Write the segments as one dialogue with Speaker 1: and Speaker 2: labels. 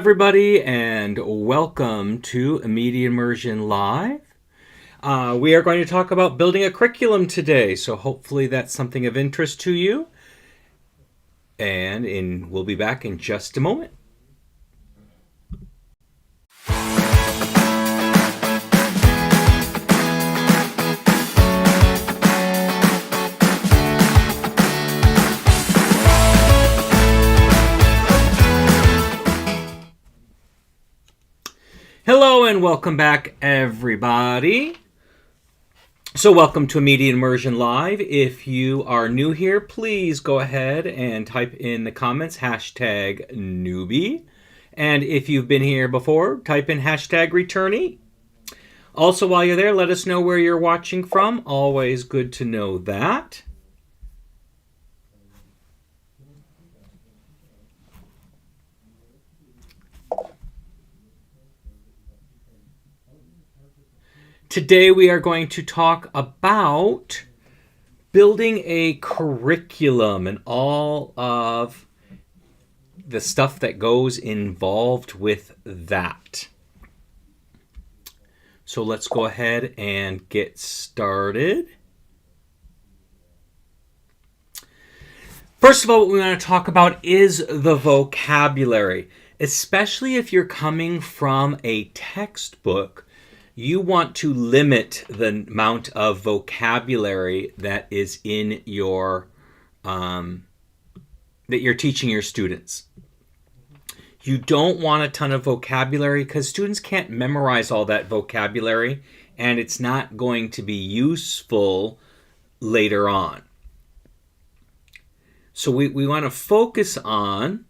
Speaker 1: everybody, and welcome to Media Immersion Live. We are going to talk about building a curriculum today, so hopefully that's something of interest to you. And we'll be back in just a moment. Hello and welcome back, everybody. So welcome to Media Immersion Live. If you are new here, please go ahead and type in the comments #newbie. And if you've been here before, type in #returnee. Also, while you're there, let us know where you're watching from. Always good to know that. Today we are going to talk about building a curriculum and all of the stuff that goes involved with that. So let's go ahead and get started. First of all, what we want to talk about is the vocabulary, especially if you're coming from a textbook. You want to limit the amount of vocabulary that is in your that you're teaching your students. You don't want a ton of vocabulary because students can't memorize all that vocabulary, and it's not going to be useful later on. So we want to focus on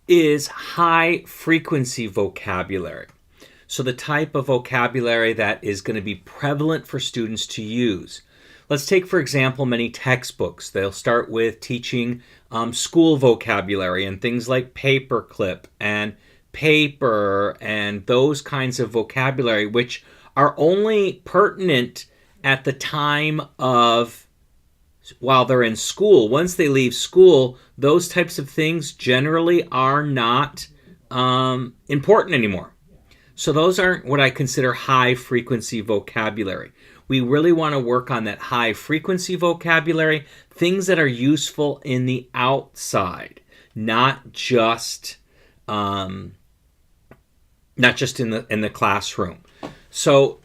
Speaker 1: is high frequency vocabulary. So the type of vocabulary that is going to be prevalent for students to use. Let's take, for example, many textbooks. They'll start with teaching school vocabulary and things like paperclip and paper and those kinds of vocabulary, which are only pertinent at the time of while they're in school. Once they leave school, those types of things generally are not important anymore. So those aren't what I consider high-frequency vocabulary. We really want to work on that high-frequency vocabulary, things that are useful in the outside, not just in the classroom. So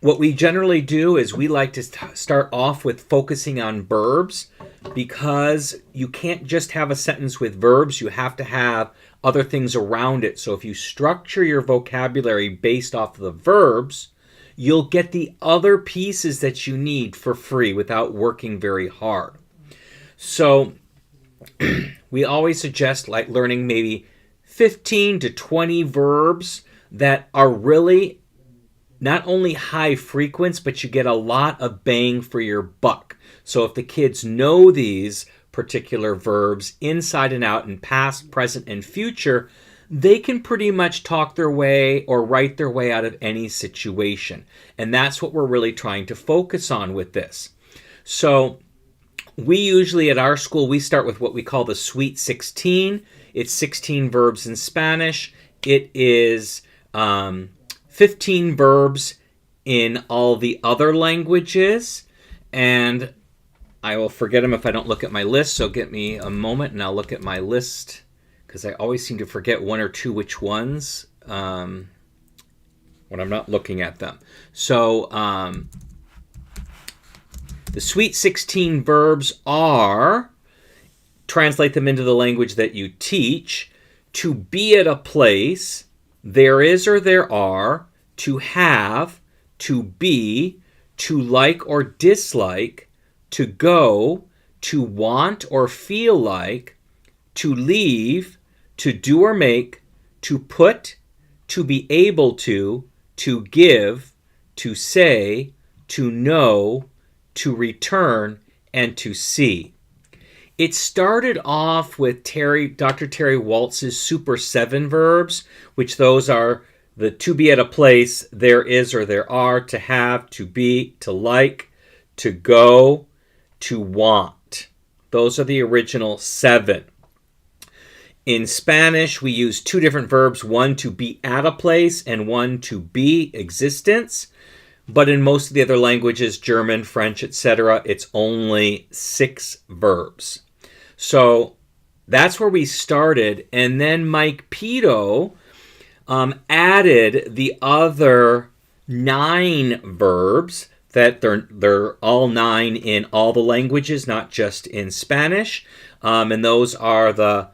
Speaker 1: what we generally do is we like to start off with focusing on verbs, because you can't just have a sentence with verbs. You have to have other things around it. So if you structure your vocabulary based off of the verbs, you'll get the other pieces that you need for free without working very hard. So we always suggest like learning maybe 15 to 20 verbs that are really not only high frequency, but you get a lot of bang for your buck. So if the kids know these particular verbs inside and out in past, present, and future, they can pretty much talk their way or write their way out of any situation. And that's what we're really trying to focus on with this. So we usually at our school, we start with what we call the Sweet 16. It's 16 verbs in Spanish. It is 15 verbs in all the other languages. And I will forget them if I don't look at my list, so give me a moment and I'll look at my list, because I always seem to forget one or two which ones when I'm not looking at them. So the Sweet 16 verbs are, translate them into the language that you teach: to be at a place, there is or there are, to have, to be, to like or dislike, to go, to want or feel like, to leave, to do or make, to put, to be able to give, to say, to know, to return, and to see. It started off with Dr. Terry Waltz's Super 7 verbs, which those are the to be at a place, there is or there are, to have, to be, to like, to go, to want. Those are the original 7. In Spanish, we use two different verbs, one to be at a place and one to be, existence. But in most of the other languages, German, French, etc., it's only 6 verbs. So that's where we started. And then Mike Pito added the other 9 verbs, that they're all 9 in all the languages, not just in Spanish. And those are the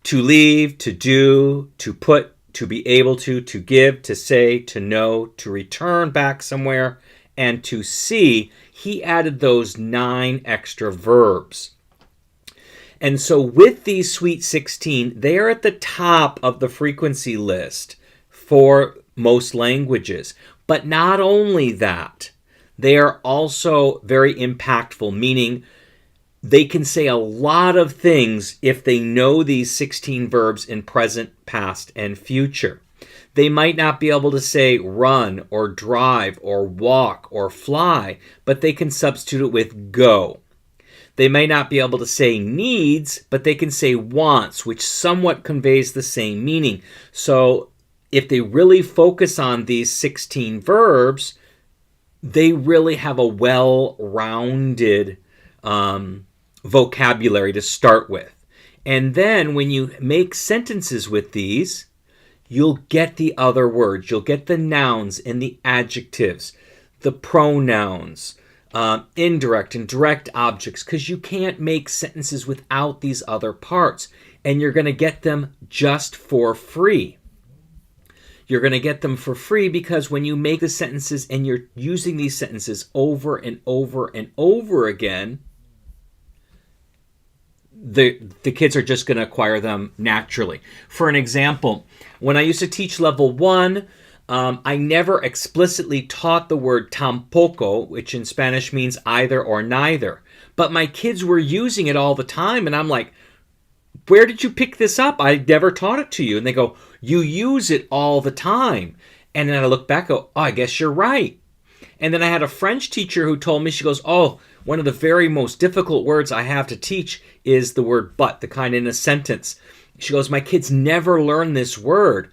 Speaker 1: to leave, to do, to put, to be able to give, to say, to know, to return back somewhere, and to see. He added those 9 extra verbs. And so with these Sweet 16, they are at the top of the frequency list for most languages. But not only that, they are also very impactful, meaning they can say a lot of things if they know these 16 verbs in present, past, and future. They might not be able to say run or drive or walk or fly, but they can substitute it with go. They may not be able to say needs, but they can say wants, which somewhat conveys the same meaning. So if they really focus on these 16 verbs, they really have a well-rounded vocabulary to start with. And then when you make sentences with these, you'll get the other words. You'll get the nouns and the adjectives, the pronouns, indirect and direct objects, because you can't make sentences without these other parts. And you're going to get them just for free. You're going to get them for free because when you make the sentences and you're using these sentences over and over and over again, the kids are just going to acquire them naturally. For an example, when I used to teach level 1, I never explicitly taught the word tampoco, which in Spanish means either or neither. But my kids were using it all the time, and I'm like, where did you pick this up? I never taught it to you. And they go, you use it all the time. And then I look back and go, oh, I guess you're right. And then I had a French teacher who told me, she goes, oh, one of the very most difficult words I have to teach is the word but, the kind in a sentence. She goes, my kids never learn this word.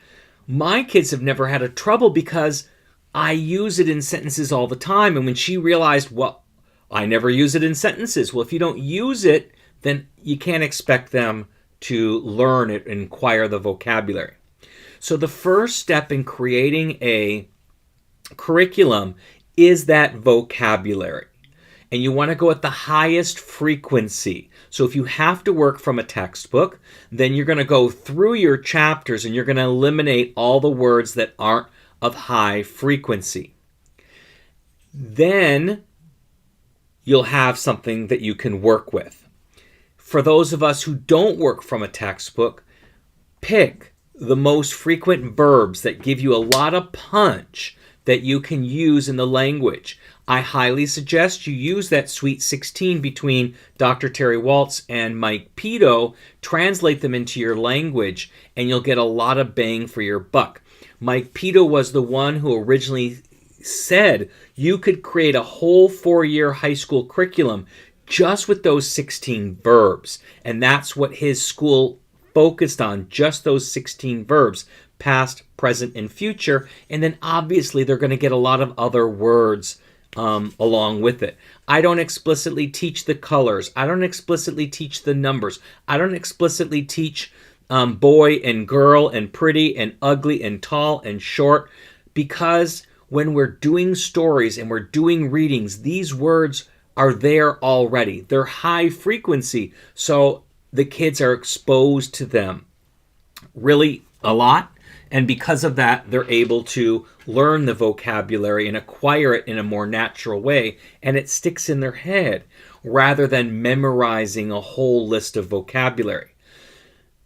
Speaker 1: My kids have never had a trouble because I use it in sentences all the time. And when she realized, well, I never use it in sentences. Well, if you don't use it, then you can't expect them to learn it and acquire the vocabulary. So the first step in creating a curriculum is that vocabulary. And you want to go at the highest frequency. So if you have to work from a textbook, then you're going to go through your chapters and you're going to eliminate all the words that aren't of high frequency. Then you'll have something that you can work with. For those of us who don't work from a textbook, pick the most frequent verbs that give you a lot of punch that you can use in the language. I highly suggest you use that Sweet 16 between Dr. Terry Waltz and Mike Pito, translate them into your language, and you'll get a lot of bang for your buck. Mike Pito was the one who originally said you could create a whole 4-year high school curriculum just with those 16 verbs. And that's what his school focused on, just those 16 verbs, past, present, and future. And then obviously they're going to get a lot of other words along with it. I don't explicitly teach the colors. I don't explicitly teach the numbers. I don't explicitly teach boy and girl and pretty and ugly and tall and short, because when we're doing stories and we're doing readings, these words are there already. They're high frequency, so the kids are exposed to them really a lot. And because of that, they're able to learn the vocabulary and acquire it in a more natural way, and it sticks in their head rather than memorizing a whole list of vocabulary.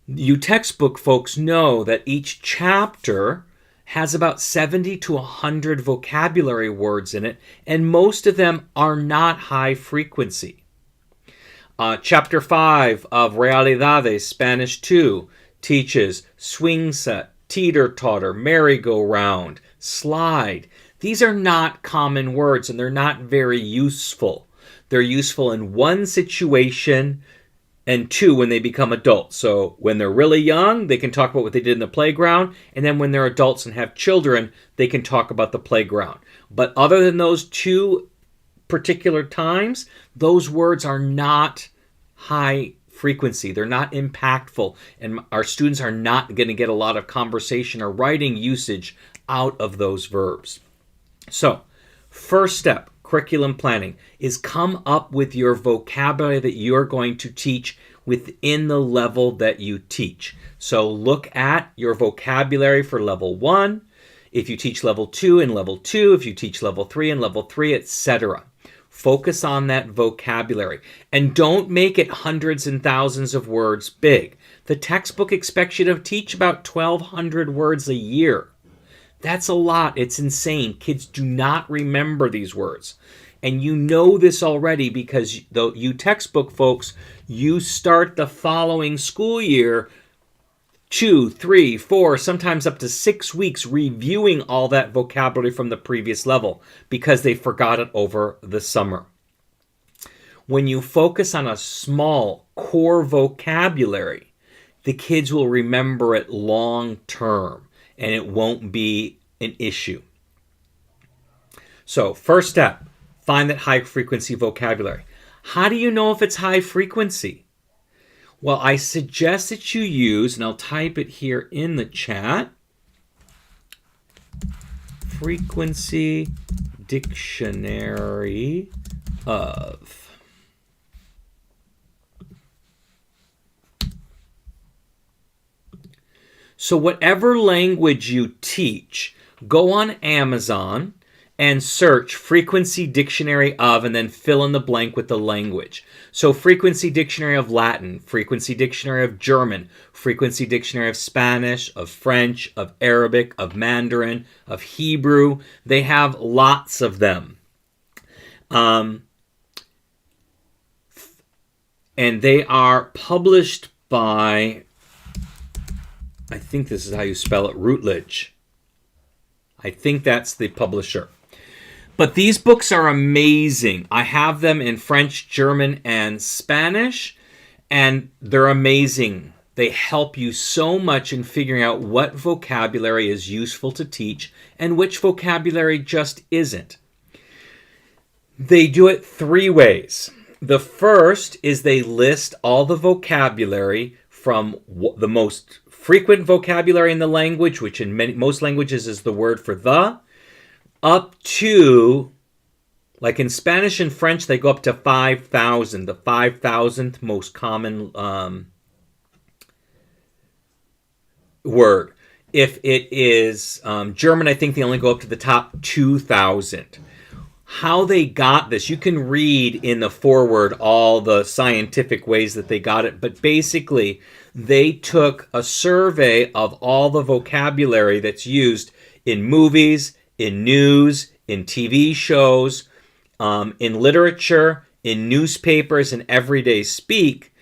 Speaker 1: You textbook folks know that each chapter has about 70 to 100 vocabulary words in it, and most of them are not high frequency. Chapter 5 of Realidades, Spanish 2, teaches swing set, teeter-totter, merry-go-round, slide. These are not common words, and they're not very useful. They're useful in one situation and 2 when they become adults. So when they're really young, they can talk about what they did in the playground, and then when they're adults and have children, they can talk about the playground. But other than those 2 particular times, those words are not high frequency. They're not impactful, and our students are not going to get a lot of conversation or writing usage out of those verbs. So, first step, curriculum planning, is come up with your vocabulary that you're going to teach within the level that you teach. So look at your vocabulary for level 1, if you teach level 2 in level 2, if you teach level 3 in level 3, etc. Focus on that vocabulary. And don't make it hundreds and thousands of words big. The textbook expects you to teach about 1,200 words a year. That's a lot. It's insane. Kids do not remember these words. And you know this already because you textbook folks, you start the following school year 2, 3, 4, sometimes up to 6 weeks reviewing all that vocabulary from the previous level because they forgot it over the summer. When you focus on a small core vocabulary, the kids will remember it long term and it won't be an issue. So, first step, find that high frequency vocabulary. How do you know if it's high frequency? Well, I suggest that you use, and I'll type it here in the chat, frequency dictionary of. So whatever language you teach, go on Amazon and search frequency dictionary of, and then fill in the blank with the language. So frequency dictionary of Latin, frequency dictionary of German, frequency dictionary of Spanish, of French, of Arabic, of Mandarin, of Hebrew. They have lots of them. And they are published by, I think this is how you spell it, Routledge. I think that's the publisher. But these books are amazing. I have them in French, German, and Spanish, and they're amazing. They help you so much in figuring out what vocabulary is useful to teach and which vocabulary just isn't. They do it 3 ways. The first is they list all the vocabulary from the most frequent vocabulary in the language, which in most languages is the word for the, up to, like in Spanish and French, they go up to 5,000, the 5,000th most common word. If it is German, I think they only go up to the top 2,000. How they got this, you can read in the foreword all the scientific ways that they got it, but basically they took a survey of all the vocabulary that's used in movies, in news, in TV shows, in literature, in newspapers, and everyday speak.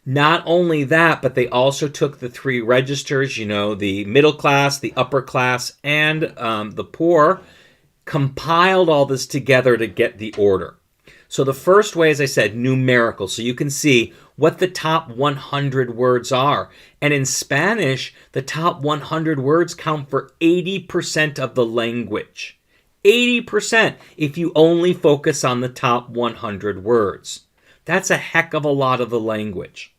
Speaker 1: Not only that, but they also took the 3 registers, the middle class, the upper class, and the poor, compiled all this together to get the order. So the first way, as I said, numerical. So you can see what the top 100 words are. And in Spanish, the top 100 words count for 80% of the language. 80% if you only focus on the top 100 words. That's a heck of a lot of the language.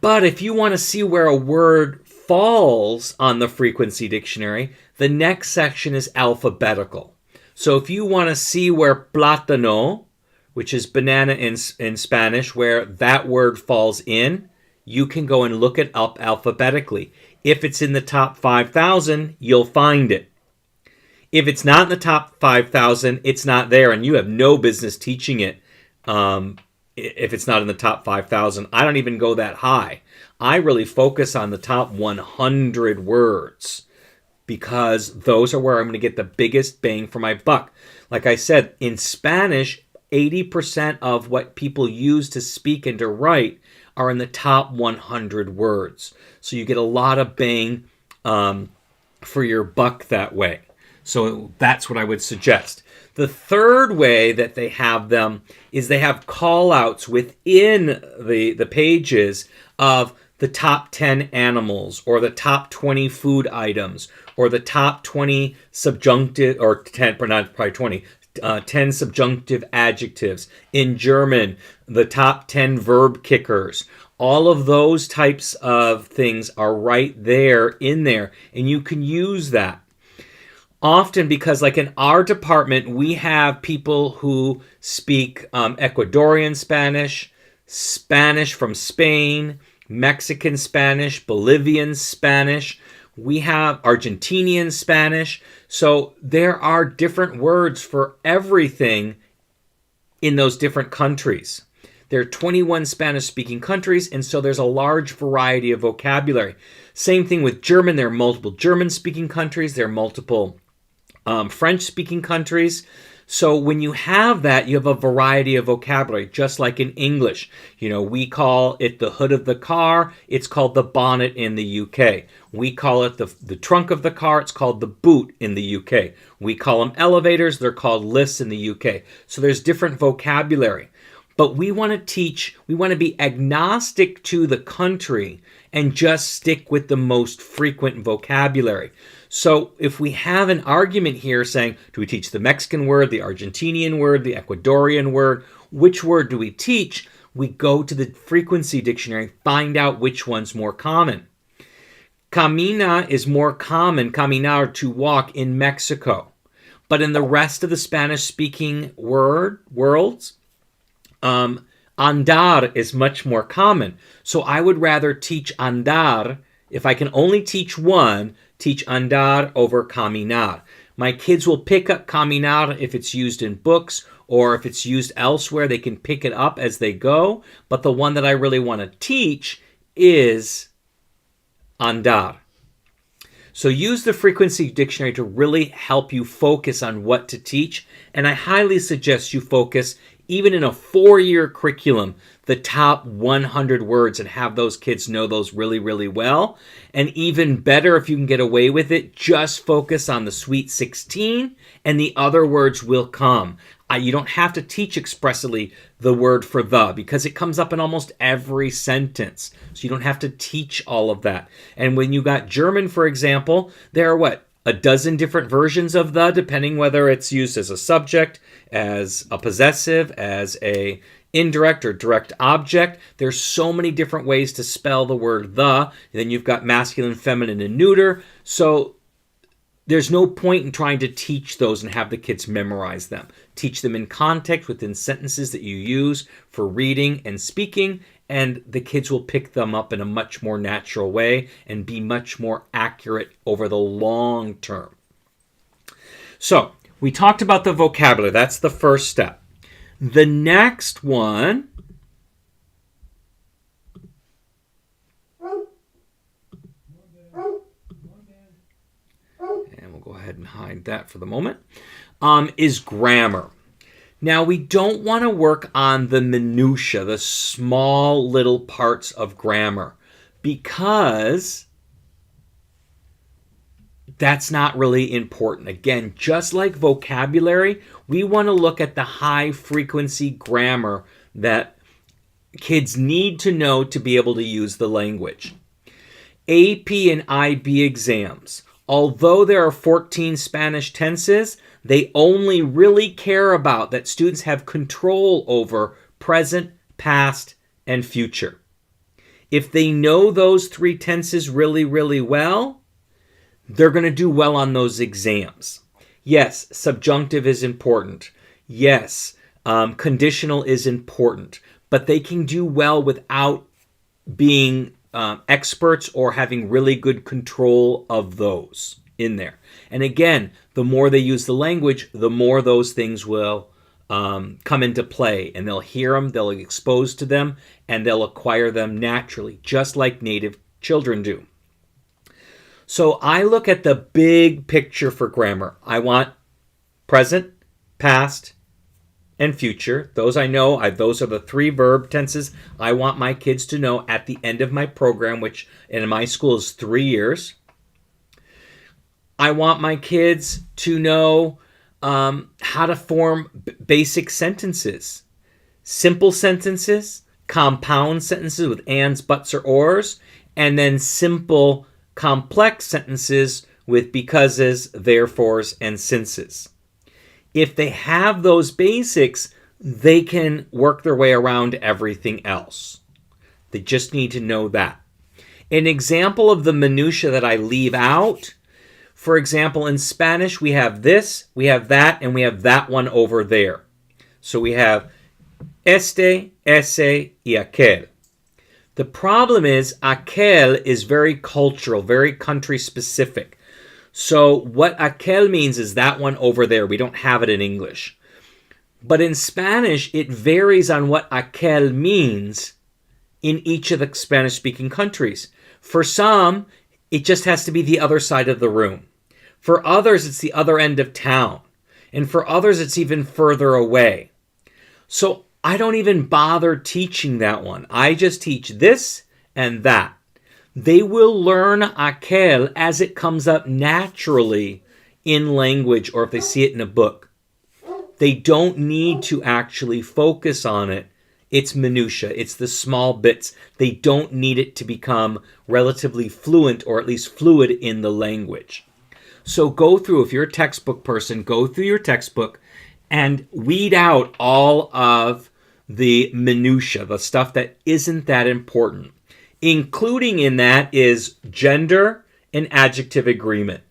Speaker 1: But if you want to see where a word falls on the frequency dictionary, the next section is alphabetical. So if you want to see where plátano, which is banana in Spanish, where that word falls in, you can go and look it up alphabetically. If it's in the top 5,000, you'll find it. If it's not in the top 5,000, it's not there, and you have no business teaching it if it's not in the top 5,000. I don't even go that high. I really focus on the top 100 words, because those are where I'm going to get the biggest bang for my buck. Like I said, in Spanish, 80% of what people use to speak and to write are in the top 100 words. So you get a lot of bang for your buck that way. So that's what I would suggest. The third way that they have them is they have call-outs within the pages of the top 10 animals, or the top 20 food items, or the top 20 subjunctive, or 10, not probably 20, 10 subjunctive adjectives. In German, the top 10 verb kickers. All of those types of things are right there in there, and you can use that. Often, because like in our department, we have people who speak Ecuadorian Spanish, Spanish from Spain, Mexican Spanish, Bolivian Spanish. We have Argentinian Spanish. So there are different words for everything in those different countries. There are 21 Spanish-speaking countries, and so there's a large variety of vocabulary. Same thing with German. There are multiple German-speaking countries. There are multiple French-speaking countries. So when you have that, you have a variety of vocabulary, just like in English. You know, we call it the hood of the car. It's called the bonnet in the UK. We call it the trunk of the car. It's called the boot in the UK. We call them elevators. They're called lifts in the UK. So there's different vocabulary. But we want to teach, we want to be agnostic to the country and just stick with the most frequent vocabulary. So if we have an argument here saying, do we teach the Mexican word, the Argentinian word, the Ecuadorian word? Which word do we teach? We go to the frequency dictionary and find out which one's more common. Camina is more common, caminar, to walk in Mexico. But in the rest of the Spanish-speaking worlds, andar is much more common. So I would rather teach andar. If I can only teach one, teach andar over caminar. My kids will pick up caminar if it's used in books, or if it's used elsewhere, they can pick it up as they go. But the one that I really want to teach is andar. So use the frequency dictionary to really help you focus on what to teach. And I highly suggest you focus, even in a 4-year curriculum, the top 100 words, and have those kids know those really, really well. And even better, if you can get away with it, just focus on the Sweet 16, and the other words will come. You don't have to teach expressly the word for the, because it comes up in almost every sentence. So you don't have to teach all of that. And when you got German, for example, there are a dozen different versions of the, depending whether it's used as a subject, as a possessive, as a indirect or direct object. There's so many different ways to spell the word the. And then you've got masculine, feminine, and neuter. So there's no point in trying to teach those and have the kids memorize them. Teach them in context within sentences that you use for reading and speaking, and the kids will pick them up in a much more natural way and be much more accurate over the long term. So we talked about the vocabulary. That's the first step. The next one and we'll go ahead and hide that for the moment, is grammar. Now, we don't want to work on the minutia, the small little parts of grammar, because that's not really important. Again, just like vocabulary, we want to look at the high-frequency grammar that kids need to know to be able to use the language. AP and IB exams, although there are 14 Spanish tenses, they only really care about that students have control over present, past, and future. If they know those 3 tenses really, really well, they're going to do well on those exams. Yes, subjunctive is important. Yes, conditional is important. But they can do well without being experts or having really good control of those in there. And again, the more they use the language, the more those things will come into play. And they'll hear them, they'll be exposed to them, and they'll acquire them naturally, just like native children do. So I look at the big picture for grammar. I want present, past, and future. Those I know. Those are the 3 verb tenses I want my kids to know at the end of my program, which in my school is 3 years. I want my kids to know how to form basic sentences, simple sentences, compound sentences with ands, buts, or ors, and then simple, complex sentences with becauses, therefores, and sinces. If they have those basics, they can work their way around everything else. They just need to know that. An example of the minutia that I leave out, for example, in Spanish, we have this, we have that, and we have that one over there. So we have este, ese, y aquel. The problem is aquel is very cultural, very country specific. So what aquel means is that one over there. We don't have it in English. But in Spanish, it varies on what aquel means in each of the Spanish-speaking countries. For some, it just has to be the other side of the room. For others, it's the other end of town. And for others, it's even further away. So I don't even bother teaching that one. I just teach this and that. They will learn aquel as it comes up naturally in language or if they see it in a book. They don't need to actually focus on it. It's minutia. It's the small bits. They don't need it to become relatively fluent or at least fluid in the language. So go through, if you're a textbook person, go through your textbook and weed out all of the minutia, the stuff that isn't that important. Including in that is gender and adjective agreement.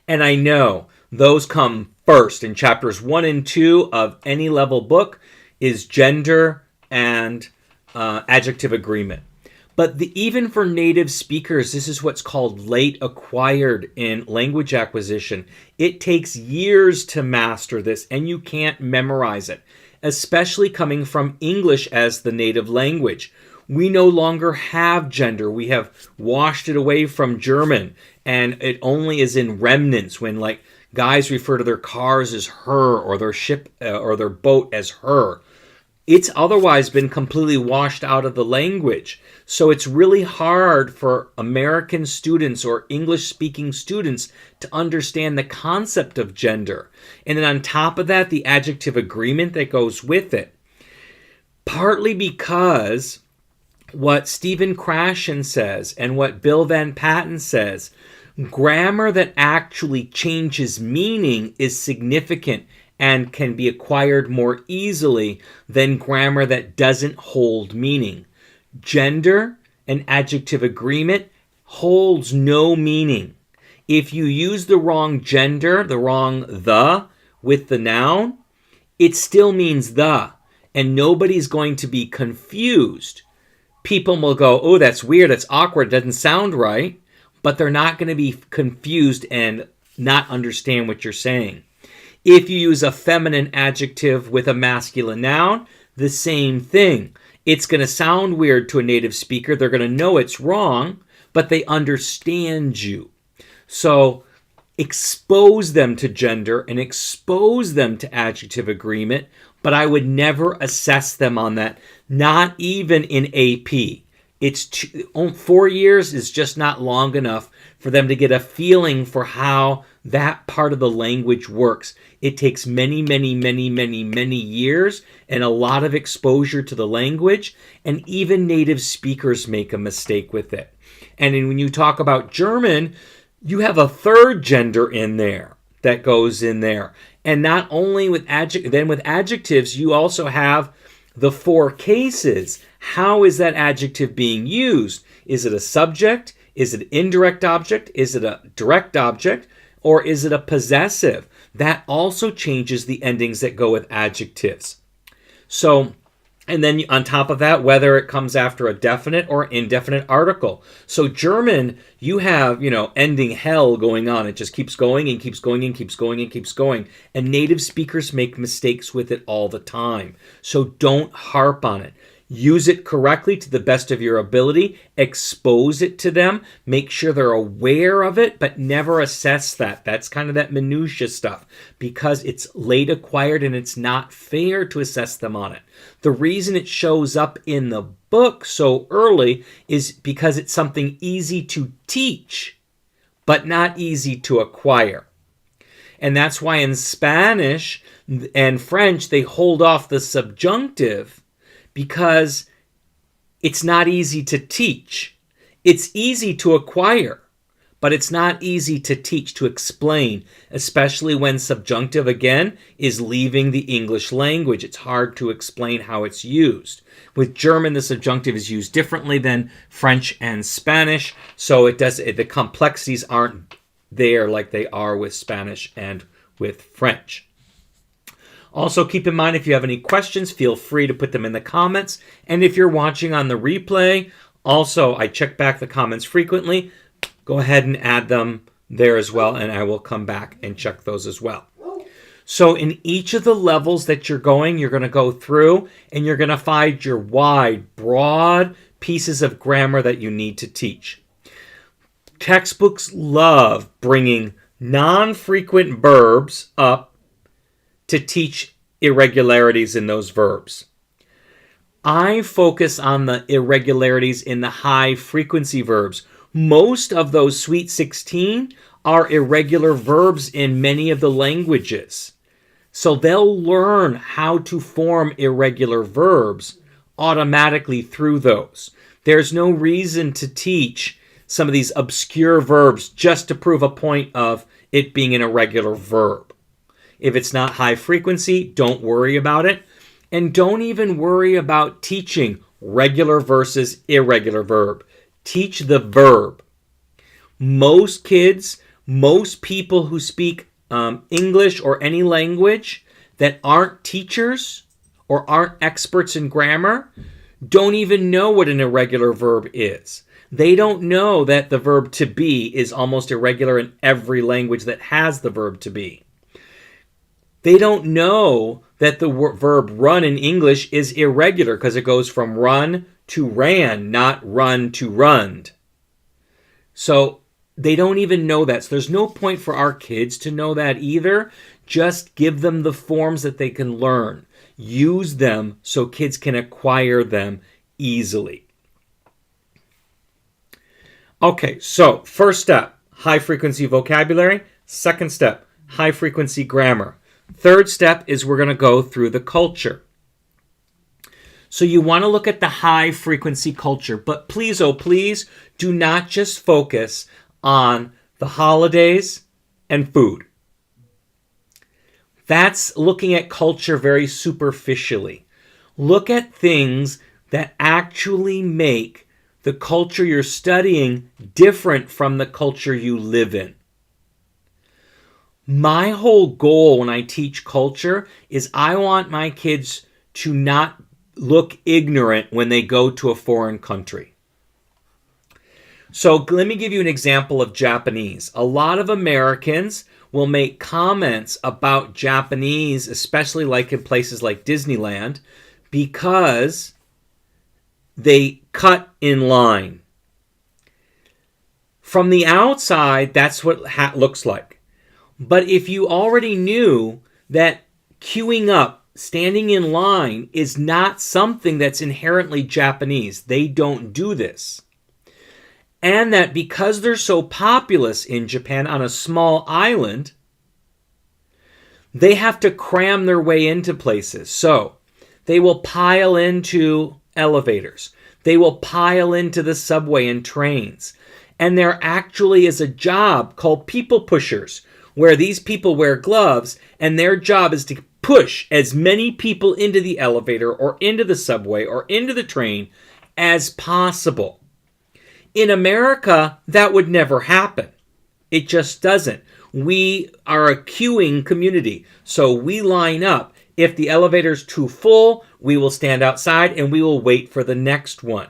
Speaker 1: And I know those come first in chapters 1 and 2 of any level book is gender and adjective agreement. But even for native speakers, this is what's called late acquired in language acquisition. It takes years to master this, and you can't memorize it, especially coming from English as the native language. We no longer have gender. We have washed it away from German, and it only is in remnants when, like, guys refer to their cars as her or their ship or their boat as her. It's otherwise been completely washed out of the language. So it's really hard for American students or English-speaking students to understand the concept of gender. And then on top of that, the adjective agreement that goes with it. Partly because what Stephen Krashen says and what Bill Van Patten says, grammar that actually changes meaning is significant and can be acquired more easily than grammar that doesn't hold meaning. Gender and adjective agreement holds no meaning. If you use the wrong gender, the wrong the, with the noun, it still means the, and nobody's going to be confused. People will go, oh, that's weird, that's awkward, it doesn't sound right, but they're not going to be confused and not understand what you're saying. If you use a feminine adjective with a masculine noun, the same thing. It's going to sound weird to a native speaker. They're going to know it's wrong, but they understand you. So expose them to gender and expose them to adjective agreement, but I would never assess them on that, not even in AP. 4 years is just not long enough for them to get a feeling for how that part of the language works. It takes many, many, many, many, many years and a lot of exposure to the language, and even native speakers make a mistake with it. And when you talk about German, you have a third gender in there that goes in there. And not only with adjectives, you also have the 4 cases. How is that adjective being used? Is it a subject? Is it an indirect object? Is it a direct object? Or is it a possessive? That also changes the endings that go with adjectives. So, and then on top of that, whether it comes after a definite or indefinite article. So German, you have, ending hell going on. It just keeps going and keeps going and keeps going and keeps going. And native speakers make mistakes with it all the time. So don't harp on it. Use it correctly to the best of your ability. Expose it to them. Make sure they're aware of it, but never assess that. That's kind of that minutia stuff because it's late acquired and it's not fair to assess them on it. The reason it shows up in the book so early is because it's something easy to teach, but not easy to acquire. And that's why in Spanish and French, they hold off the subjunctive because it's not easy to teach. It's easy to acquire, but it's not easy to teach, to explain, especially when subjunctive, again, is leaving the English language. It's hard to explain how it's used. With German, the subjunctive is used differently than French and Spanish, so the complexities aren't there like they are with Spanish and with French. Also, keep in mind, if you have any questions, feel free to put them in the comments. And if you're watching on the replay, also, I check back the comments frequently. Go ahead and add them there as well, and I will come back and check those as well. So in each of the levels that you're going to go through, and you're going to find your wide, broad pieces of grammar that you need to teach. Textbooks love bringing non-frequent verbs up to teach irregularities in those verbs. I focus on the irregularities in the high-frequency verbs. Most of those Sweet 16 are irregular verbs in many of the languages. So they'll learn how to form irregular verbs automatically through those. There's no reason to teach some of these obscure verbs just to prove a point of it being an irregular verb. If it's not high frequency, don't worry about it. And don't even worry about teaching regular versus irregular verb. Teach the verb. Most kids, most people who speak English or any language that aren't teachers or aren't experts in grammar don't even know what an irregular verb is. They don't know that the verb to be is almost irregular in every language that has the verb to be. They don't know that the verb run in English is irregular because it goes from run to ran, not run to runned. So they don't even know that. So there's no point for our kids to know that either. Just give them the forms that they can learn. Use them so kids can acquire them easily. Okay, so first step, high frequency vocabulary. Second step, high frequency grammar. Third step is we're going to go through the culture. So you want to look at the high frequency culture, but please, oh please, do not just focus on the holidays and food. That's looking at culture very superficially. Look at things that actually make the culture you're studying different from the culture you live in. My whole goal when I teach culture is I want my kids to not look ignorant when they go to a foreign country. So let me give you an example of Japanese. A lot of Americans will make comments about Japanese, especially like in places like Disneyland, because they cut in line. From the outside, that's what hat looks like. But if you already knew that queuing up, standing in line, is not something that's inherently Japanese, they don't do this. And that because they're so populous in Japan on a small island, they have to cram their way into places. So they will pile into elevators. They will pile into the subway and trains. And there actually is a job called people pushers, where these people wear gloves, and their job is to push as many people into the elevator or into the subway or into the train as possible. In America, that would never happen. It just doesn't. We are a queuing community, so we line up. If the elevator's too full, we will stand outside and we will wait for the next one.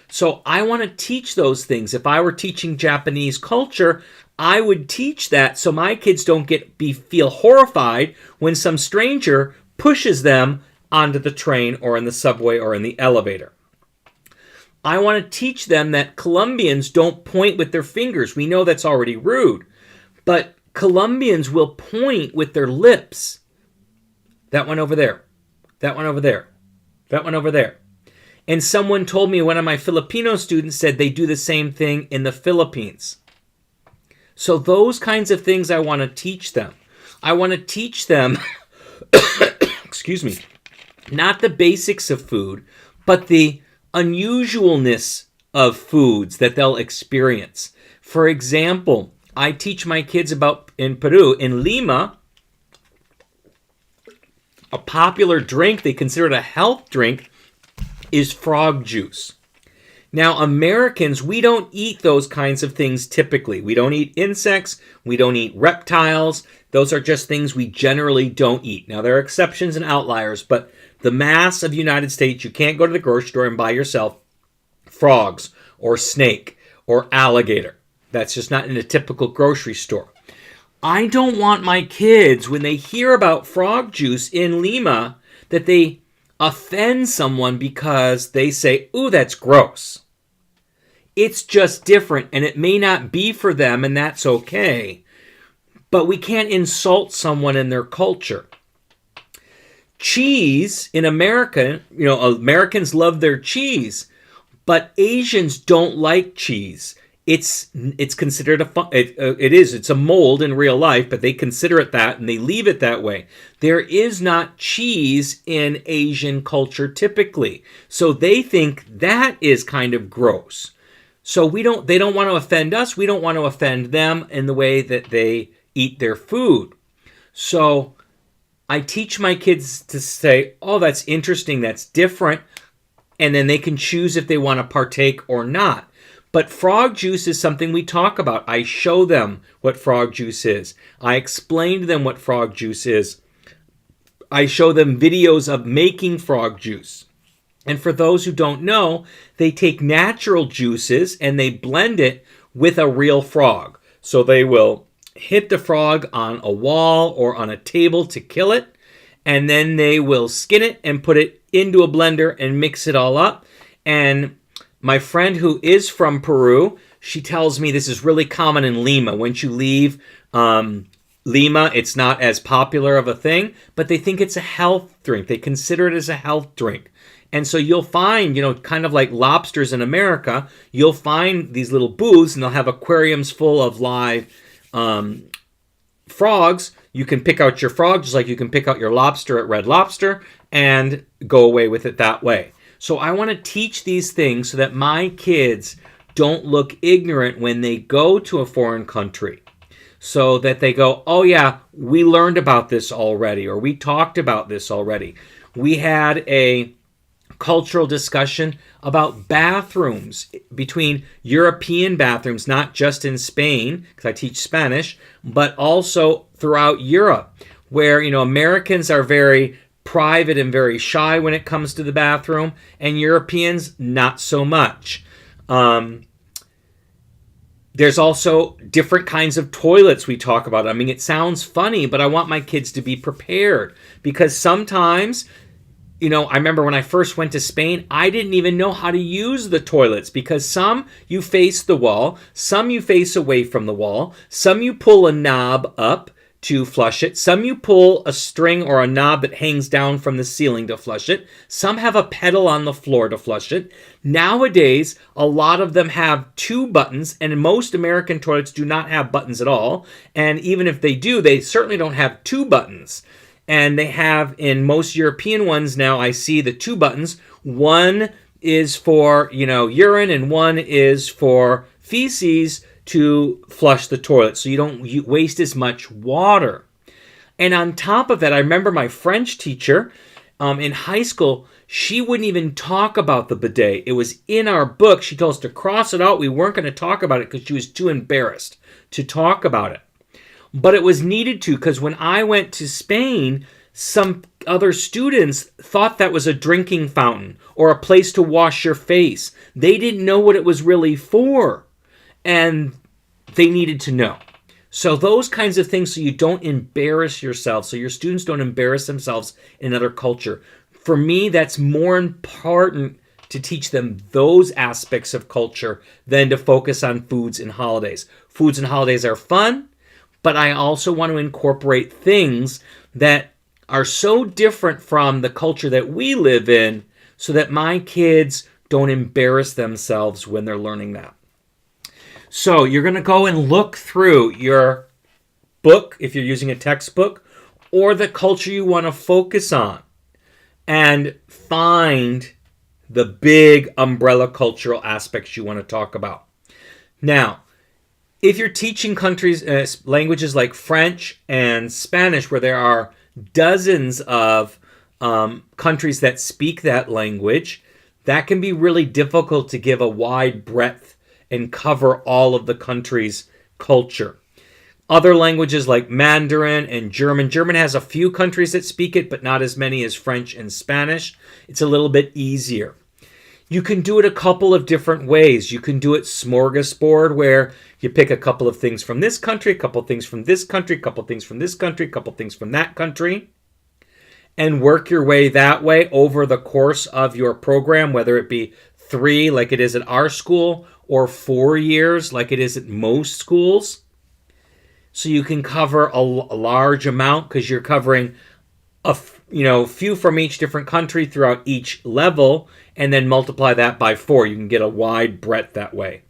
Speaker 1: So I want to teach those things. If I were teaching Japanese culture, I would teach that so my kids don't feel horrified when some stranger pushes them onto the train or in the subway or in the elevator. I want to teach them that Colombians don't point with their fingers. We know that's already rude, but Colombians will point with their lips. That one over there. That one over there. That one over there. And someone told me, one of my Filipino students said they do the same thing in the Philippines. So those kinds of things I want to teach them. I want to teach them, excuse me, not the basics of food, but the unusualness of foods that they'll experience. For example, I teach my kids about, in Peru, in Lima, a popular drink, they consider it a health drink, is frog juice. Now, Americans, we don't eat those kinds of things typically. We don't eat insects. We don't eat reptiles. Those are just things we generally don't eat. Now, there are exceptions and outliers, but the mass of the United States, you can't go to the grocery store and buy yourself frogs or snake or alligator. That's just not in a typical grocery store. I don't want my kids, when they hear about frog juice in Lima, that they offend someone because they say, "Ooh, that's gross." It's just different, and it may not be for them, and that's okay. But we can't insult someone in their culture. Cheese in America, Americans love their cheese, but Asians don't like cheese. It's considered it's a mold in real life, but they consider it that and they leave it that way. There is not cheese in Asian culture typically. So they think that is kind of gross. So they don't want to offend us. We don't want to offend them in the way that they eat their food. So I teach my kids to say, "Oh, that's interesting. That's different." And then they can choose if they want to partake or not. But frog juice is something we talk about. I show them what frog juice is. I explain to them what frog juice is. I show them videos of making frog juice. And for those who don't know, they take natural juices and they blend it with a real frog. So they will hit the frog on a wall or on a table to kill it. And then they will skin it and put it into a blender and mix it all up. And my friend who is from Peru, she tells me this is really common in Lima. Once you leave Lima, it's not as popular of a thing, but they think it's a health drink. They consider it as a health drink. And so you'll find, kind of like lobsters in America, you'll find these little booths and they'll have aquariums full of live frogs. You can pick out your frog just like you can pick out your lobster at Red Lobster and go away with it that way. So I want to teach these things so that my kids don't look ignorant when they go to a foreign country. So that they go, "Oh yeah, we learned about this already," or "We talked about this already." We had a cultural discussion about bathrooms between European bathrooms, not just in Spain, because I teach Spanish, but also throughout Europe, where, Americans are very private and very shy when it comes to the bathroom, and Europeans not so much. There's also different kinds of toilets we talk about. I mean, it sounds funny, but I want my kids to be prepared, because sometimes, I remember when I first went to Spain, I didn't even know how to use the toilets, because some you face the wall, some you face away from the wall, some you pull a knob up to flush it. Some you pull a string or a knob that hangs down from the ceiling to flush it. Some have a pedal on the floor to flush it. Nowadays, a lot of them have 2 buttons, and most American toilets do not have buttons at all. And even if they do, they certainly don't have 2 buttons. And they have, in most European ones now, I see the 2 buttons. One is for, urine, and one is for feces to flush the toilet, so you don't waste as much water. And on top of that, I remember my French teacher in high school, she wouldn't even talk about the bidet. It was in our book. She told us to cross it out. We weren't going to talk about it because she was too embarrassed to talk about it. But it was needed to, because when I went to Spain, some other students thought that was a drinking fountain or a place to wash your face. They didn't know what it was really for. And they needed to know. So those kinds of things, so you don't embarrass yourself, so your students don't embarrass themselves in another culture. For me, that's more important to teach them those aspects of culture than to focus on foods and holidays. Foods and holidays are fun, but I also want to incorporate things that are so different from the culture that we live in so that my kids don't embarrass themselves when they're learning that. So you're going to go and look through your book, if you're using a textbook, or the culture you want to focus on, and find the big umbrella cultural aspects you want to talk about. Now, if you're teaching languages like French and Spanish, where there are dozens of countries that speak that language, that can be really difficult to give a wide breadth and cover all of the country's culture. Other languages like Mandarin and German. German has a few countries that speak it, but not as many as French and Spanish. It's a little bit easier. You can do it a couple of different ways. You can do it smorgasbord, where you pick a couple of things from this country, a couple of things from this country, a couple of things from this country, a couple of things from that country, and work your way that way over the course of your program, whether it be 3 like it is at our school or 4 years like it is at most schools. So you can cover a large amount because you're covering a few from each different country throughout each level, and then multiply that by 4. You can get a wide breadth that way.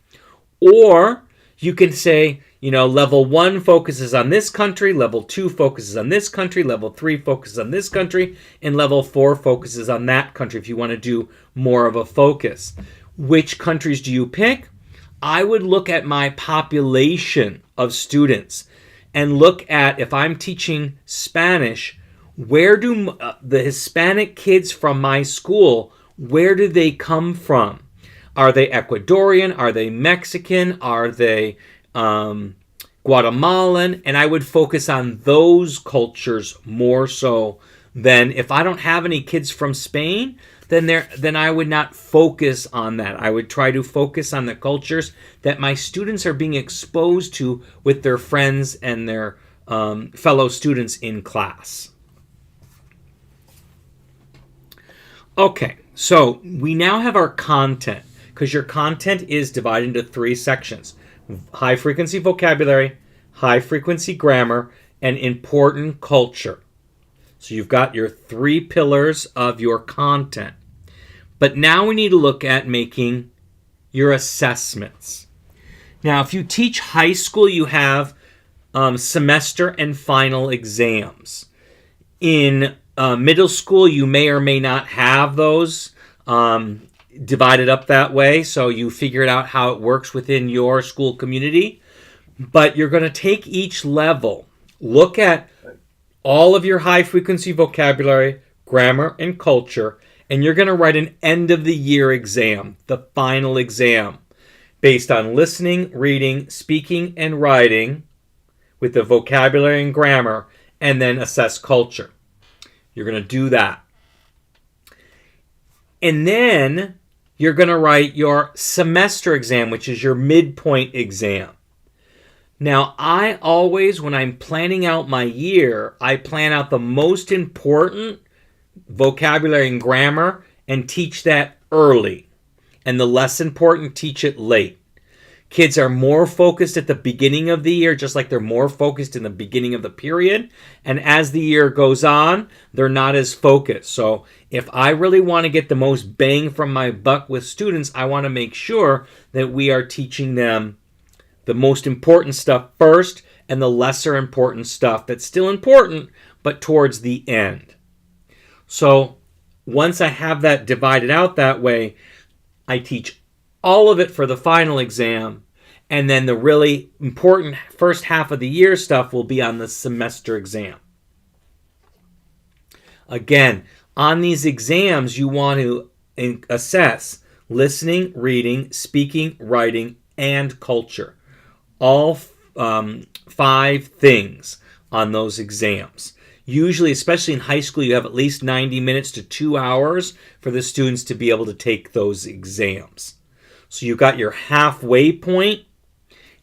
Speaker 1: Or you can say, level 1 focuses on this country, level 2 focuses on this country, level 3 focuses on this country, and level 4 focuses on that country if you want to do more of a focus. Which countries do you pick? I would look at my population of students and look at, if I'm teaching Spanish, where do the Hispanic kids from my school, where do they come from? Are they Ecuadorian? Are they Mexican? Are they Guatemalan? And I would focus on those cultures more so than, if I don't have any kids from Spain, then I would not focus on that. I would try to focus on the cultures that my students are being exposed to with their friends and their fellow students in class. Okay, so we now have our content, because your content is divided into 3 sections: high frequency vocabulary, high frequency grammar, and important culture. So you've got your 3 pillars of your content. But now we need to look at making your assessments. Now, if you teach high school, you have semester and final exams. In middle school, you may or may not have those divided up that way, so you figure it out how it works within your school community. But you're going to take each level, look at all of your high-frequency vocabulary, grammar, and culture, and you're going to write an end-of-the-year exam, the final exam, based on listening, reading, speaking, and writing with the vocabulary and grammar, and then assess culture. You're going to do that. And then you're going to write your semester exam, which is your midpoint exam. Now, I always, when I'm planning out my year, I plan out the most important vocabulary and grammar and teach that early. And the less important, teach it late. Kids are more focused at the beginning of the year, just like they're more focused in the beginning of the period. And as the year goes on, they're not as focused. So if I really want to get the most bang from my buck with students, I want to make sure that we are teaching them the most important stuff first and the lesser important stuff that's still important, but towards the end. So once I have that divided out that way, I teach all of it for the final exam, and then the really important first half of the year stuff will be on the semester exam. Again, on these exams, you want to assess listening, reading, speaking, writing, and culture. All 5 things on those exams. Usually, especially in high school, you have at least 90 minutes to 2 hours for the students to be able to take those exams. So you've got your halfway point,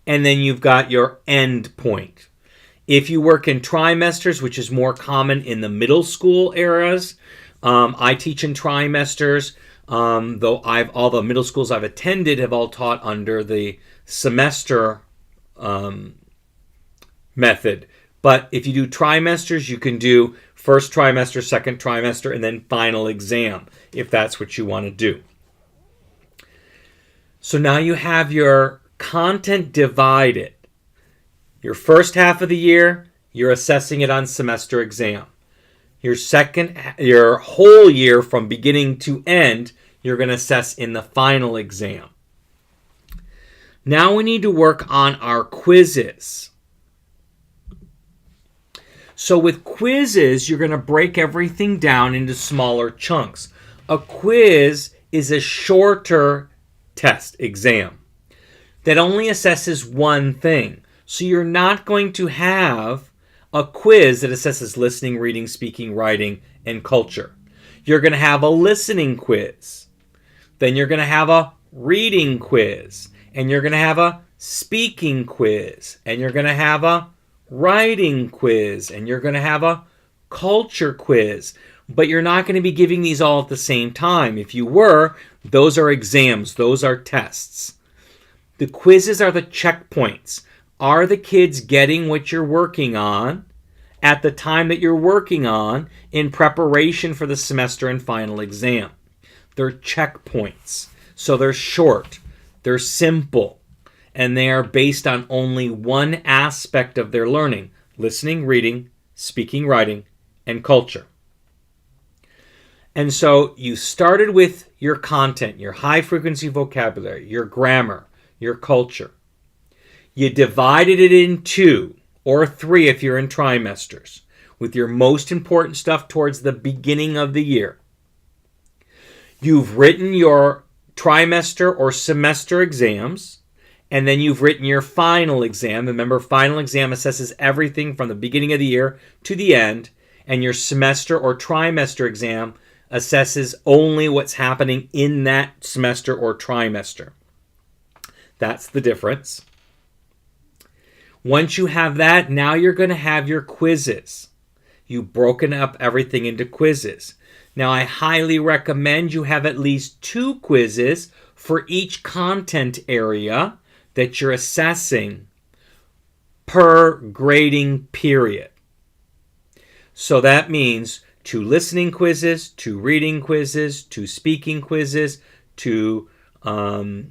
Speaker 1: and then you've got your end point. If you work in trimesters, which is more common in the middle school eras, I teach in trimesters, though all the middle schools I've attended have all taught under the semester method. But if you do trimesters, you can do first trimester, second trimester, and then final exam, if that's what you want to do. So now you have your content divided. Your first half of the year, you're assessing it on semester exam. Your whole year from beginning to end, you're going to assess in the final exam. Now we need to work on our quizzes. So with quizzes, you're going to break everything down into smaller chunks. A quiz is a shorter test exam that only assesses one thing. So you're not going to have a quiz that assesses listening, reading, speaking, writing, and culture. You're going to have a listening quiz. Then you're going to have a reading quiz. And you're going to have a speaking quiz. And you're going to have a writing quiz. And you're going to have a culture quiz. But you're not going to be giving these all at the same time. If you were, those are exams. Those are tests. The quizzes are the checkpoints. Are the kids getting what you're working on at the time that you're working on in preparation for the semester and final exam? They're checkpoints. So they're short, they're simple, and they are based on only one aspect of their learning: listening, reading, speaking, writing, and culture. And so you started with your content, your high-frequency vocabulary, your grammar, your culture. You divided it in 2 or 3 if you're in trimesters, with your most important stuff towards the beginning of the year. You've written your trimester or semester exams, and then you've written your final exam. Remember, final exam assesses everything from the beginning of the year to the end, and your semester or trimester exam assesses only what's happening in that semester or trimester. That's the difference. Once you have that, now you're going to have your quizzes. You've broken up everything into quizzes. Now, I highly recommend you have at least 2 quizzes for each content area that you're assessing per grading period. So that means 2 listening quizzes, 2 reading quizzes, 2 speaking quizzes, 2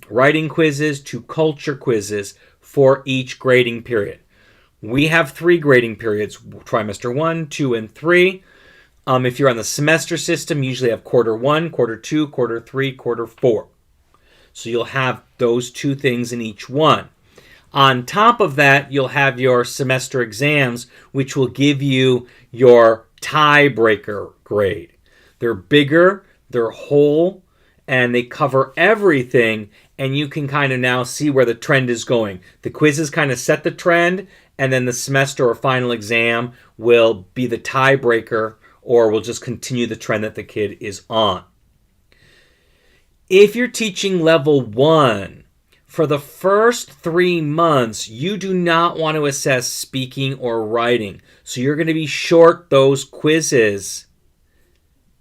Speaker 1: writing quizzes, 2 culture quizzes for each grading period. We have 3 grading periods: trimester 1, 2, and 3. If you're on the semester system, you usually have quarter 1, quarter 2, quarter 3, quarter 4. So you'll have those 2 things in each one. On top of that, you'll have your semester exams, which will give you your tiebreaker grade. They're bigger, they're whole, and they cover everything, and you can kind of now see where the trend is going. The quizzes kind of set the trend, and then the semester or final exam will be the tiebreaker, or will just continue the trend that the kid is on. If you're teaching level 1, for the first 3 months, you do not want to assess speaking or writing. So you're going to be short those quizzes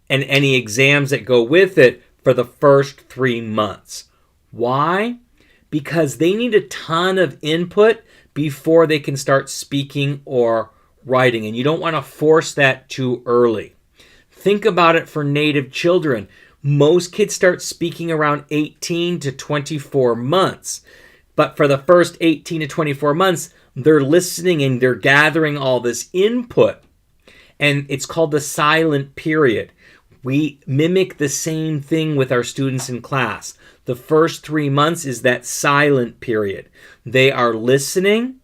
Speaker 1: and any exams that go with it for the first 3 months. Why? Because they need a ton of input before they can start speaking or writing, and you don't want to force that too early. Think about it for native children. Most kids start speaking around 18 to 24 months. But for the first 18 to 24 months, they're listening and they're gathering all this input. And it's called the silent period. We mimic the same thing with our students in class. The first 3 months is that silent period. They are listening,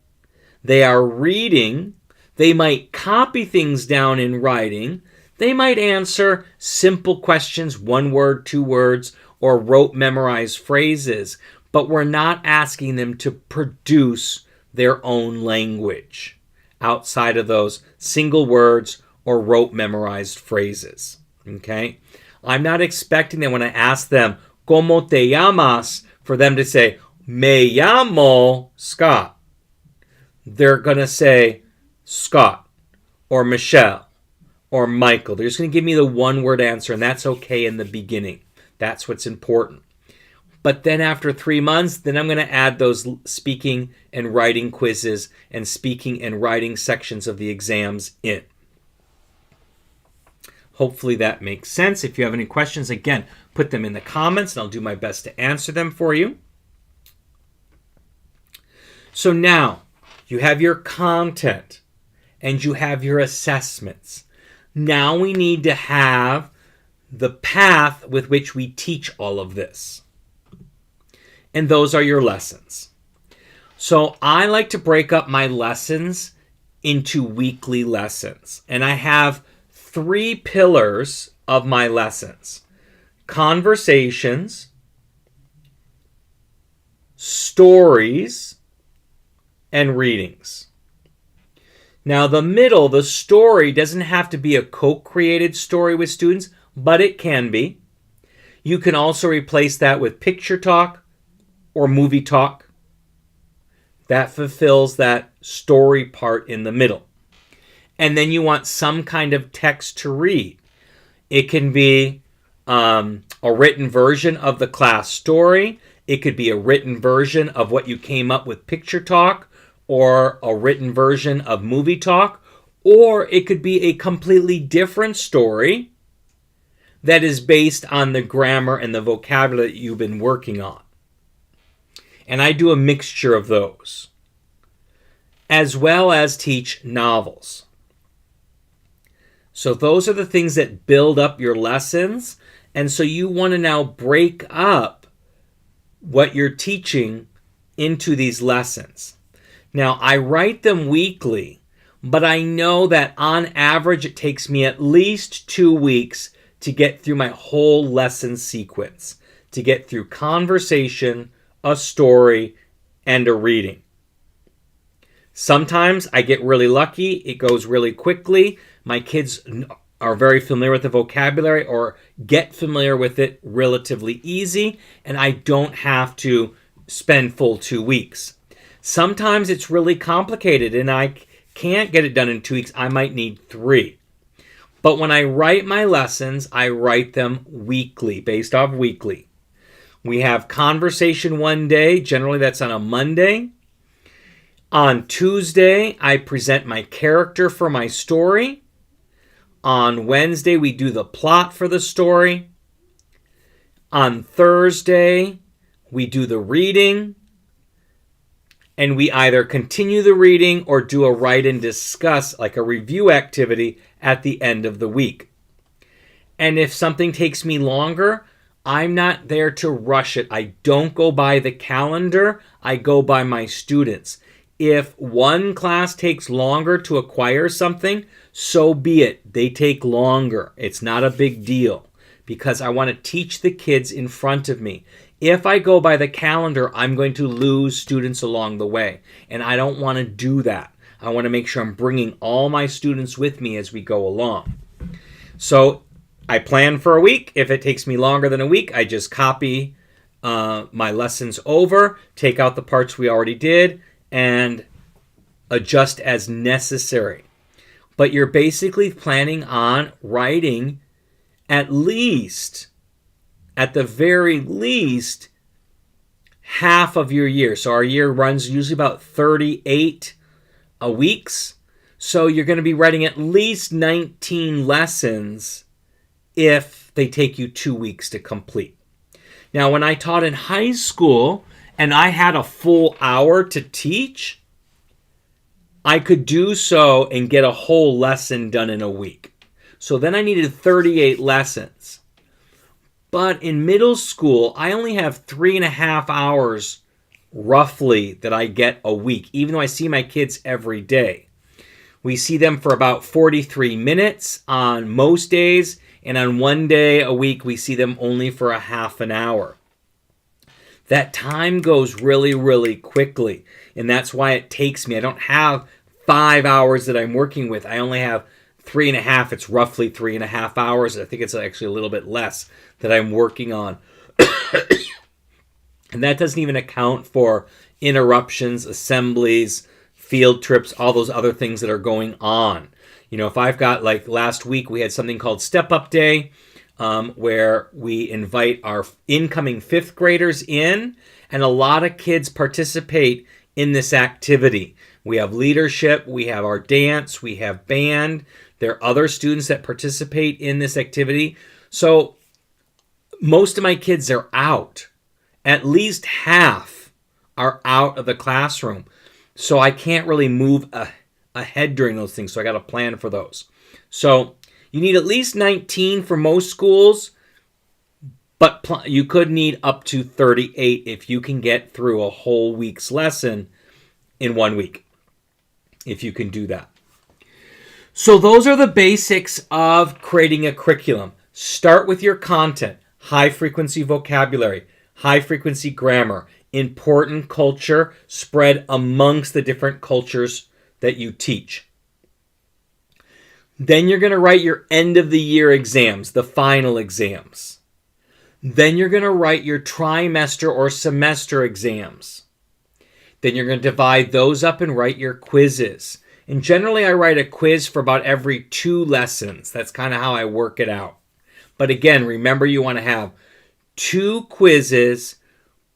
Speaker 1: they are reading, they might copy things down in writing, they might answer simple questions, 1 word, 2 words, or rote memorized phrases, but we're not asking them to produce their own language outside of those single words or rote memorized phrases. Okay? I'm not expecting them when I ask them, ¿Cómo te llamas?, for them to say, Me llamo Scott. They're going to say Scott or Michelle or Michael. They're just going to give me the 1-word answer, and that's okay in the beginning. That's what's important. But then after 3 months, then I'm going to add those speaking and writing quizzes and speaking and writing sections of the exams in. Hopefully that makes sense. If you have any questions, again, put them in the comments, and I'll do my best to answer them for you. So now, You have your content, and you have your assessments. Now we need to have the path with which we teach all of this. And those are your lessons. So I like to break up my lessons into weekly lessons. And I have 3 pillars of my lessons: conversations, stories, and readings. Now the middle, the story, doesn't have to be a co-created story with students, but it can be. You can also replace that with picture talk or movie talk. That fulfills that story part in the middle. And then you want some kind of text to read. It can be a written version of the class story. It could be a written version of what you came up with picture talk, or a written version of movie talk, or it could be a completely different story that is based on the grammar and the vocabulary that you've been working on. And I do a mixture of those, as well as teach novels. So those are the things that build up your lessons. And so you want to now break up what you're teaching into these lessons. Now, I write them weekly, but I know that on average it takes me at least 2 weeks to get through my whole lesson sequence, to get through conversation, a story, and a reading. Sometimes I get really lucky. It goes really quickly. My kids are very familiar with the vocabulary or get familiar with it relatively easy, and I don't have to spend full 2 weeks. Sometimes it's really complicated and I can't get it done in 2 weeks. I might need 3. But when I write my lessons, I write them weekly, based off weekly. We have conversation one day. Generally, that's on a Monday. On Tuesday, I present my character for my story. On Wednesday, we do the plot for the story. On Thursday, we do the reading. And we either continue the reading or do a write and discuss, like a review activity, at the end of the week. And if something takes me longer, I'm not there to rush it. I don't go by the calendar. I go by my students. If one class takes longer to acquire something, so be it. They take longer. It's not a big deal because I want to teach the kids in front of me. If I go by the calendar, I'm going to lose students along the way, and I don't want to do that. I want to make sure I'm bringing all my students with me as we go along. So I plan for a week. If it takes me longer than a week, I just copy my lessons over, take out the parts we already did, and adjust as necessary. But you're basically planning on writing at the very least, half of your year. So our year runs usually about 38 weeks. So you're going to be writing at least 19 lessons if they take you 2 weeks to complete. Now, when I taught in high school and I had a full hour to teach, I could do so and get a whole lesson done in a week. So then I needed 38 lessons. But in middle school, I only have 3.5 hours roughly that I get a week, even though I see my kids every day. We see them for about 43 minutes on most days, and on one day a week we see them only for a half an hour. That time goes really, really quickly, and that's why it takes me. I don't have 5 hours that I'm working with. I only have 3.5. It's roughly 3.5 hours. I think it's actually a little bit less that I'm working on. And that doesn't even account for interruptions, assemblies, field trips, all those other things that are going on. You know, if I've got, like last week, we had something called Step Up Day, where we invite our incoming 5th graders in, and a lot of kids participate in this activity. We have leadership, we have our dance, we have band. There are other students that participate in this activity. So most of my kids are out. At least half are out of the classroom. So I can't really move ahead during those things. So I got to plan for those. So you need at least 19 for most schools, but you could need up to 38 if you can get through a whole week's lesson in 1 week, if you can do that. So those are the basics of creating a curriculum. Start with your content, high frequency vocabulary, high frequency grammar, important culture spread amongst the different cultures that you teach. Then you're going to write your end of the year exams, the final exams. Then you're going to write your trimester or semester exams. Then you're going to divide those up and write your quizzes. And generally I write a quiz for about every 2 lessons. That's kind of how I work it out. But again, remember you want to have 2 quizzes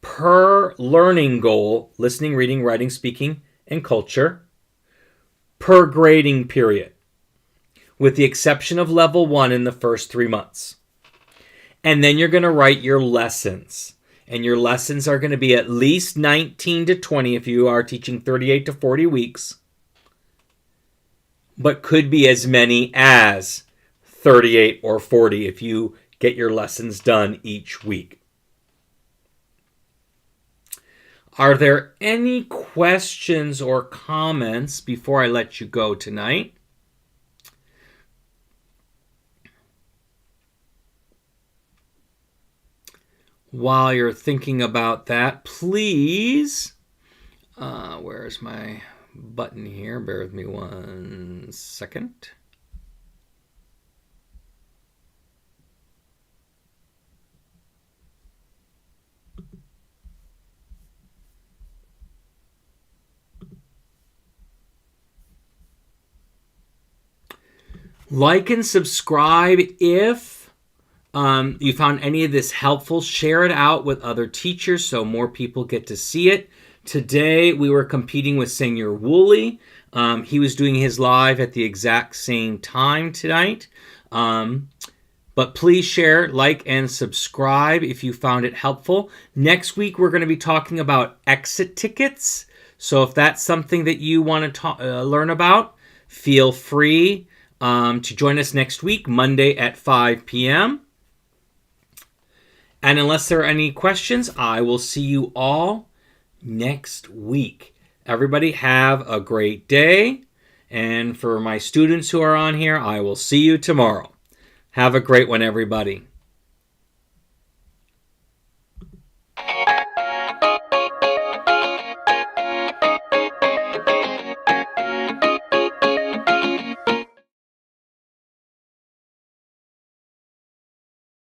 Speaker 1: per learning goal, listening, reading, writing, speaking, and culture, per grading period, with the exception of level 1 in the first 3 months. And then you're going to write your lessons. And your lessons are going to be at least 19 to 20 if you are teaching 38 to 40 weeks, but could be as many as 38 or 40 if you get your lessons done each week. Are there any questions or comments before I let you go tonight? While you're thinking about that, please, where's my button here? Bear with me 1 second. Like and subscribe if you found any of this helpful. Share it out with other teachers so more people get to see it. Today we were competing with Senior Woolley. He was doing his live at the exact same time tonight. But please share, like, and subscribe if you found it helpful. Next week we're going to be talking about exit tickets. So if that's something that you want to learn about, feel free to join us next week, Monday at 5 p.m. And unless there are any questions, I will see you all next week. Everybody have a great day. And for my students who are on here, I will see you tomorrow. Have a great one, everybody.